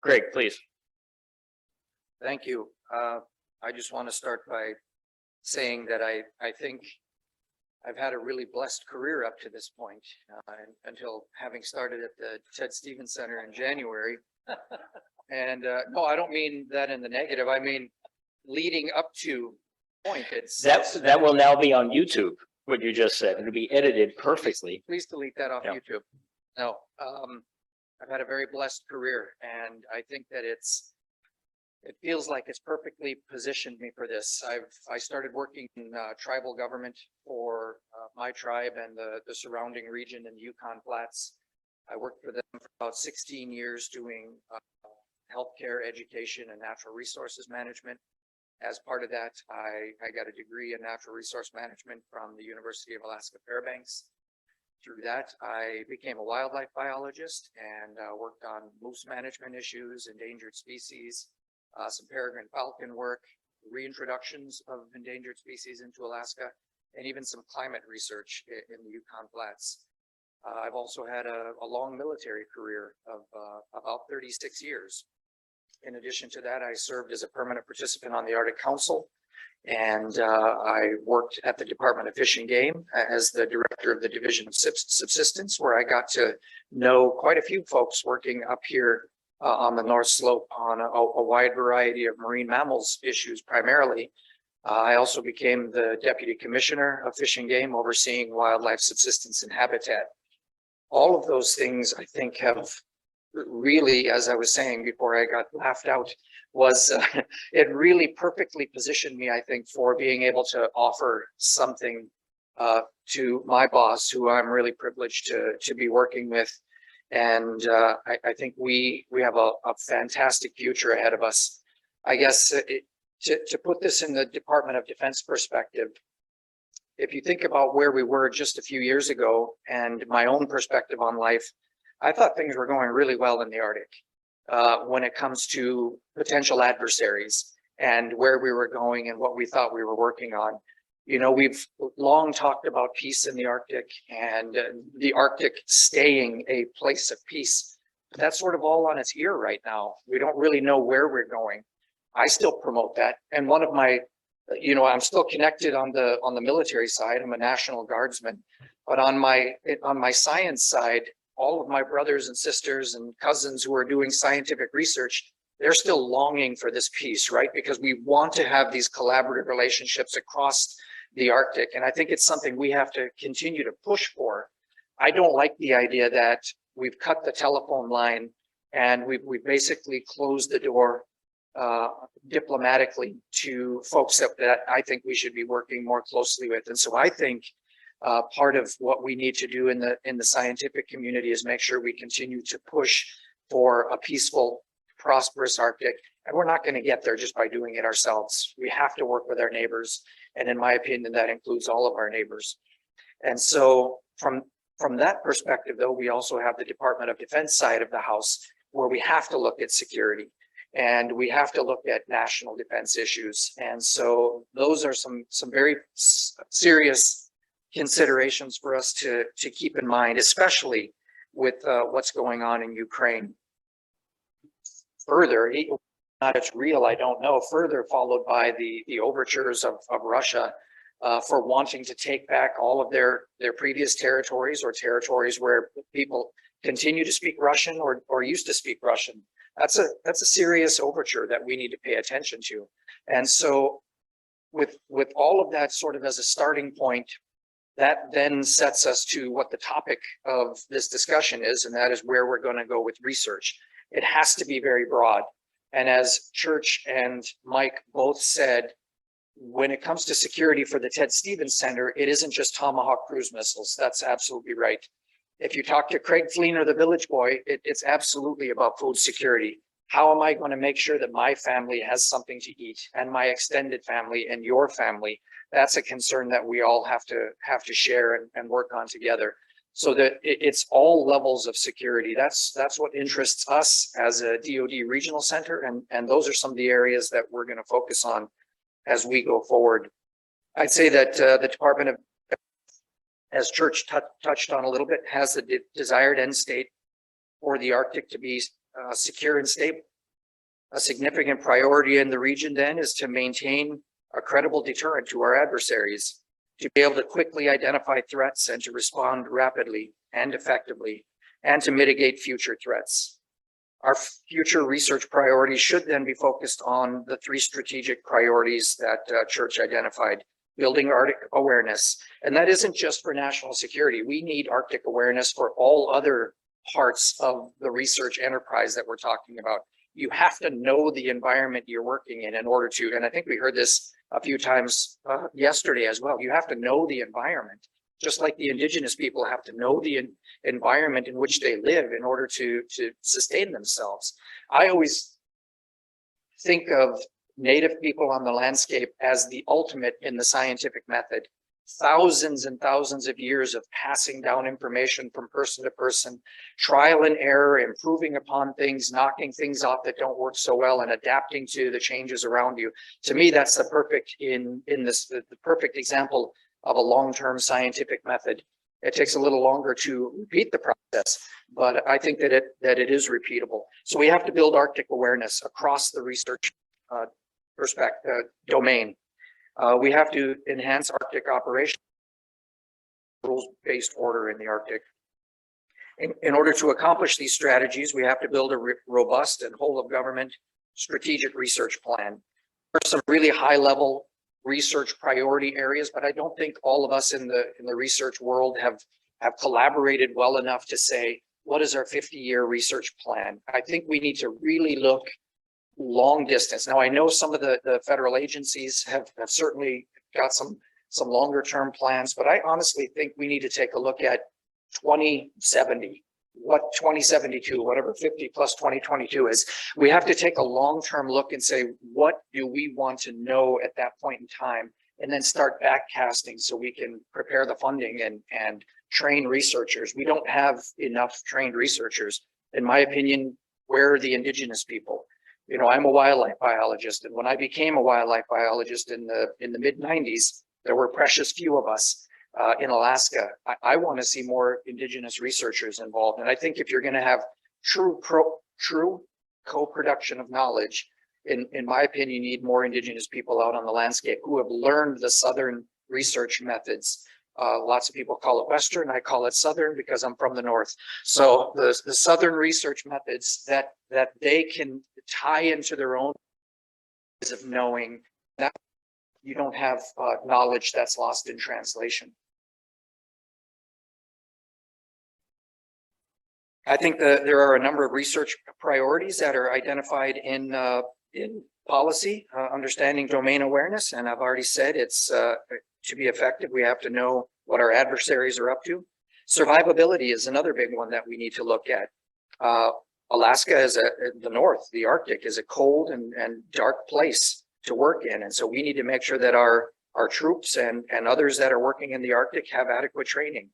Greg, please. Thank you. I just want to start by saying that I think I've had a really blessed career up to this point, until having started at the Ted Stevens Center in January. And no, I don't mean that in the negative. I mean, leading up to point. That will now be on YouTube, what you just said. It'll be edited perfectly. Please delete that off Yeah. YouTube. No, I've had a very blessed career, and I think that it feels like it's perfectly positioned me for this. I started working in tribal government for my tribe and the surrounding region in the Yukon Flats. I worked for them for about 16 years doing healthcare, education, and natural resources management. As part of that, I got a degree in natural resource management from the University of Alaska Fairbanks. Through that, I became a wildlife biologist and worked on moose management issues, endangered species, some peregrine falcon work, reintroductions of endangered species into Alaska, and even some climate research in the Yukon Flats. I've also had a long military career of about 36 years. In addition to that, I served as a permanent participant on the Arctic Council, and I worked at the Department of Fish and Game as the director of the Division of Subsistence, where I got to know quite a few folks working up here on the North Slope on a wide variety of marine mammals issues primarily. I also became the Deputy Commissioner of Fish and Game, overseeing wildlife subsistence and habitat. All of those things, I think, have really, as I was saying before I got laughed out, was it really perfectly positioned me, I think, for being able to offer something to my boss, who I'm really privileged to be working with. And I think we have a fantastic future ahead of us. I guess to put this in the Department of Defense perspective, if you think about where we were just a few years ago and my own perspective on life, I thought things were going really well in the Arctic when it comes to potential adversaries and where we were going and what we thought we were working on. You know, we've long talked about peace in the Arctic and the Arctic staying a place of peace. But that's sort of all on its ear right now. We don't really know where we're going. I still promote that. And one of my, you know, I'm still connected on the military side. I'm a National Guardsman. But on my science side, all of my brothers and sisters and cousins who are doing scientific research, they're still longing for this peace, right? Because we want to have these collaborative relationships across the Arctic. And I think it's something we have to continue to push for. I don't like the idea that we've cut the telephone line and we've basically closed the door diplomatically to folks that I think we should be working more closely with. And so I think part of what we need to do in the scientific community is make sure we continue to push for a peaceful, prosperous Arctic. And we're not going to get there just by doing it ourselves. We have to work with our neighbors. And in my opinion, that includes all of our neighbors. And so from that perspective, though, we also have the Department of Defense side of the house, where we have to look at security and we have to look at national defense issues. And so those are some very serious considerations for us to keep in mind, especially with what's going on in Ukraine. Further, not it's real, I don't know, further followed by the overtures of Russia for wanting to take back all of their previous territories, or territories where people continue to speak Russian or used to speak Russian. That's a serious overture that we need to pay attention to. And so with all of that sort of as a starting point, that then sets us to what the topic of this discussion is, and that is where we're going to go with research. It has to be very broad. And as Church and Mike both said, when it comes to security for the Ted Stevens Center, it isn't just Tomahawk cruise missiles. That's absolutely right. If you talk to Craig Fleener, the village boy, it's absolutely about food security. How am I going to make sure that my family has something to eat, and my extended family and your family? That's a concern that we all have to share and work on together, so that it's all levels of security. That's what interests us as a DoD regional center, and those are some of the areas that we're going to focus on as we go forward. I'd say that the Department of, as Church touched on a little bit, has the desired end state for the Arctic to be secure and stable. A significant priority in the region then is to maintain a credible deterrent to our adversaries, to be able to quickly identify threats and to respond rapidly and effectively, and to mitigate future threats. Our future research priorities should then be focused on the three strategic priorities that Church identified: building Arctic awareness. And that isn't just for national security. We need Arctic awareness for all other parts of the research enterprise that we're talking about. You have to know the environment you're working in order to, and I think we heard this a few times yesterday as well. You have to know the environment, just like the Indigenous people have to know the environment in which they live in order to sustain themselves. I always think of Native people on the landscape as the ultimate in the scientific method. Thousands and thousands of years of passing down information from person to person, trial and error, improving upon things, knocking things off that don't work so well, and adapting to the changes around you. To me, that's the perfect the perfect example of a long-term scientific method. It takes a little longer to repeat the process, but I think that it is repeatable. So we have to build Arctic awareness across the research domain. We have to enhance Arctic operations, rules-based order in the Arctic. In order to accomplish these strategies, we have to build a robust and whole of government strategic research plan. There are some really high-level research priority areas, but I don't think all of us in the research world have collaborated well enough to say, what is our 50-year research plan? I think we need to really look long distance. Now, I know some of the federal agencies have certainly got some longer term plans, but I honestly think we need to take a look at 2070, what 2072, whatever 50 plus 2022 is. We have to take a long-term look and say, what do we want to know at that point in time? And then start backcasting so we can prepare the funding and train researchers. We don't have enough trained researchers. In my opinion, where are the Indigenous people? You know, I'm a wildlife biologist, and when I became a wildlife biologist in the mid-90s, there were precious few of us in Alaska. I want to see more Indigenous researchers involved, and I think if you're going to have true co-production of knowledge, in my opinion, you need more Indigenous people out on the landscape who have learned the Southern research methods. Lots of people call it Western. I call it Southern because I'm from the North. So the Southern research methods that they can tie into their own ways of knowing, that you don't have knowledge that's lost in translation. I think that there are a number of research priorities that are identified in policy, understanding domain awareness. And I've already said it's to be effective, we have to know what our adversaries are up to. Survivability is another big one that we need to look at. Alaska is the North, the Arctic is a cold and dark place to work in. And so we need to make sure that our troops and others that are working in the Arctic have adequate training.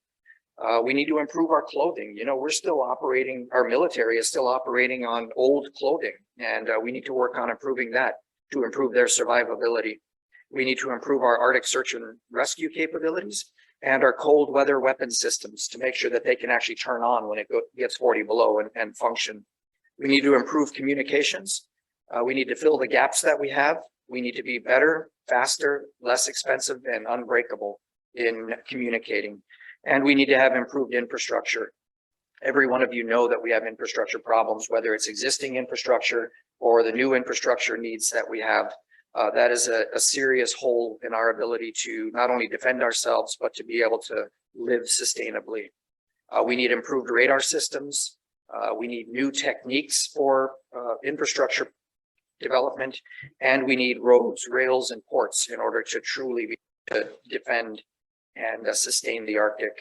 We need to improve our clothing. You know, we're still operating, our military is still operating on old clothing, and we need to work on improving that to improve their survivability. We need to improve our Arctic search and rescue capabilities and our cold weather weapon systems to make sure that they can actually turn on when it gets 40 below and function. We need to improve communications. We need to fill the gaps that we have. We need to be better, faster, less expensive, and unbreakable in communicating. And we need to have improved infrastructure. Every one of you know that we have infrastructure problems, whether it's existing infrastructure or the new infrastructure needs that we have. That is a serious hole in our ability to not only defend ourselves, but to be able to live sustainably. We need improved radar systems. We need new techniques for infrastructure development, and we need roads, rails, and ports in order to truly defend and sustain the Arctic.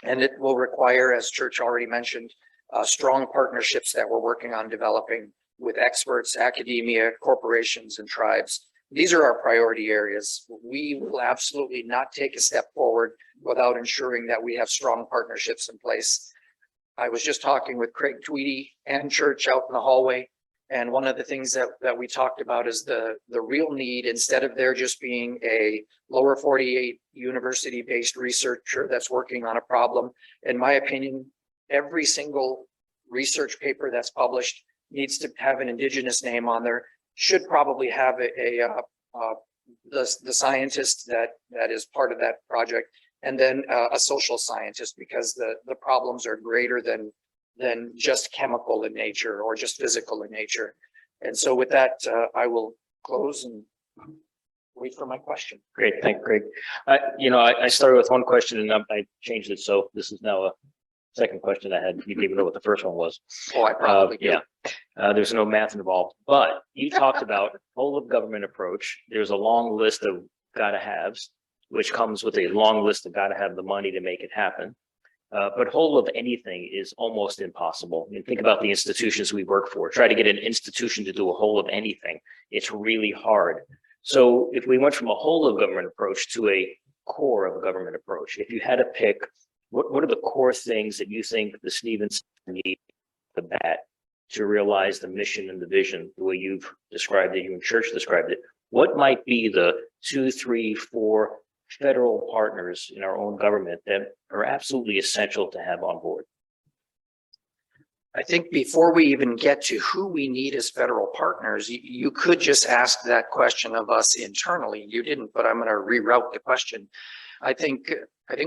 And it will require, as Church already mentioned, strong partnerships that we're working on developing with experts, academia, corporations, and tribes. These are our priority areas. We will absolutely not take a step forward without ensuring that we have strong partnerships in place. I was just talking with Craig Tweedy and Church out in the hallway, and one of the things that we talked about is the real need, instead of there just being a lower 48 university-based researcher that's working on a problem. In my opinion, every single research paper that's published needs to have an indigenous name on there, should probably have the scientist that is part of that project, and then a social scientist, because the problems are greater than just chemical in nature or just physical in nature. And so with that, I will close and wait for my question. Great, thank you, Greg. I started with one question and I changed it, so this is now a second question I had. You didn't even know what the first one was. Oh, I probably do. Yeah. There's no math involved, but you talked about whole of government approach. There's a long list of gotta haves, which comes with a long list of gotta have the money to make it happen. But whole of anything is almost impossible. I mean, think about the institutions we work for. Try to get an institution to do a whole of anything. It's really hard. So if we went from a whole of government approach to a core of a government approach, if you had to pick, what are the core things that you think the Stevens need the bat to realize the mission and the vision, the way you've described it, you and Church described it? What might be the 2, 3, 4 federal partners in our own government that are absolutely essential to have on board? I think before we even get to who we need as federal partners, you could just ask that question of us internally. You didn't, but I'm going to reroute the question. I think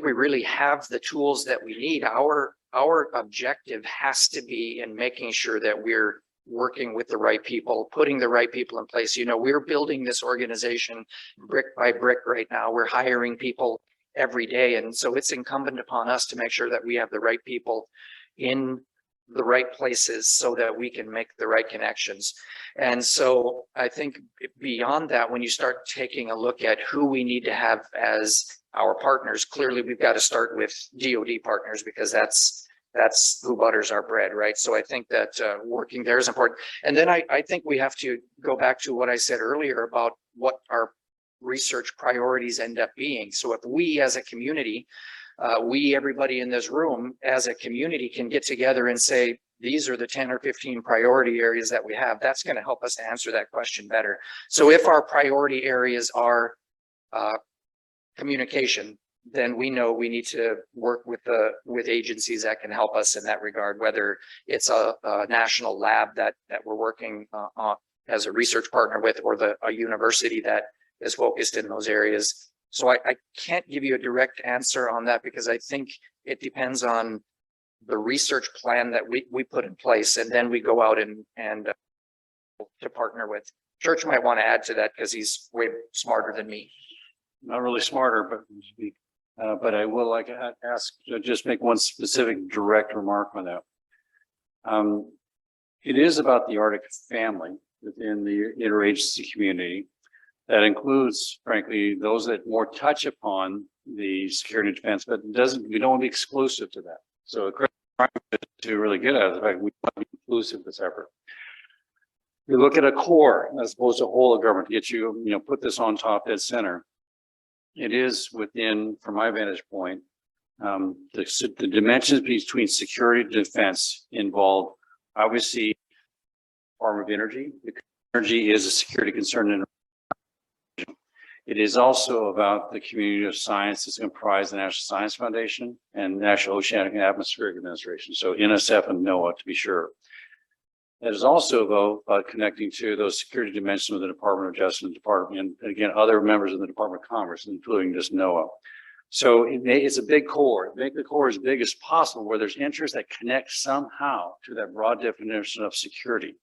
we really have the tools that we need. Our objective has to be in making sure that we're working with the right people, putting the right people in place. We're building this organization brick by brick right now. We're hiring people every day. And so it's incumbent upon us to make sure that we have the right people in the right places so that we can make the right connections. And so I think beyond that, when you start taking a look at who we need to have as our partners, clearly we've got to start with DoD partners, because that's who butters our bread, right? So I think that working there is important. And then I think we have to go back to what I said earlier about what our research priorities end up being. So if we as a community, everybody in this room as a community can get together and say, these are the 10 or 15 priority areas that we have, that's going to help us to answer that question better. So if our priority areas are communication, then we know we need to work with agencies that can help us in that regard, whether it's a national lab that we're working on as a research partner with, or a university that is focused in those areas. So I can't give you a direct answer on that, because I think it depends on the research plan that we put in place, and then we go out and to partner with. Church might want to add to that, because he's way smarter than me. Not really smarter, but I will ask, just make one specific direct remark on that. It is about the Arctic family within the interagency community. That includes, frankly, those that more touch upon the security and defense, but we don't want to be exclusive to that. So to really get at the fact we want to be inclusive of this effort. We look at a core as opposed to a whole of government to get you, put this on top, dead center. It is within, from my vantage point, the dimensions between security and defense involve, obviously, Department of Energy. Energy is a security concern in. It is also about the community of science that's comprised the National Science Foundation and National Oceanic and Atmospheric Administration. So NSF and NOAA, to be sure. It is also, though, connecting to those security dimensions of the Department of Justice and Department, and again, other members of the Department of Commerce, including just NOAA. So it's a big core. Make the core as big as possible, where there's interest that connects somehow to that broad definition of security.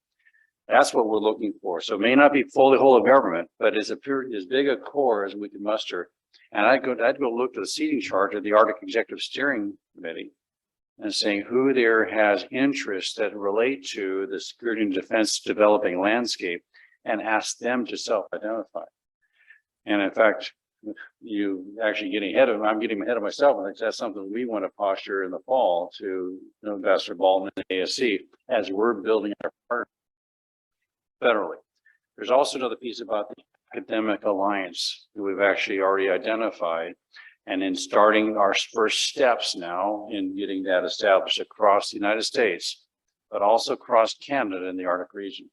That's what we're looking for. So it may not be fully whole of government, but as big a core as we can muster. And I'd go look to the seating chart of the Arctic Executive Steering Committee and saying who there has interests that relate to the security and defense developing landscape, and ask them to self-identify. And in fact, I'm getting ahead of myself. I think that's something we want to posture in the fall to Ambassador Baldwin and ASC as we're building our partnership federally. There's also another piece about the academic alliance that we've actually already identified, and in starting our first steps now in getting that established across the United States, but also across Canada and the Arctic region.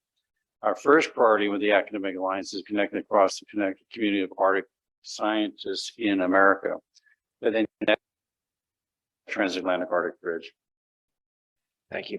Our first priority with the academic alliance is connecting across the connected community of Arctic scientists in America, but then transatlantic Arctic bridge. Thank you.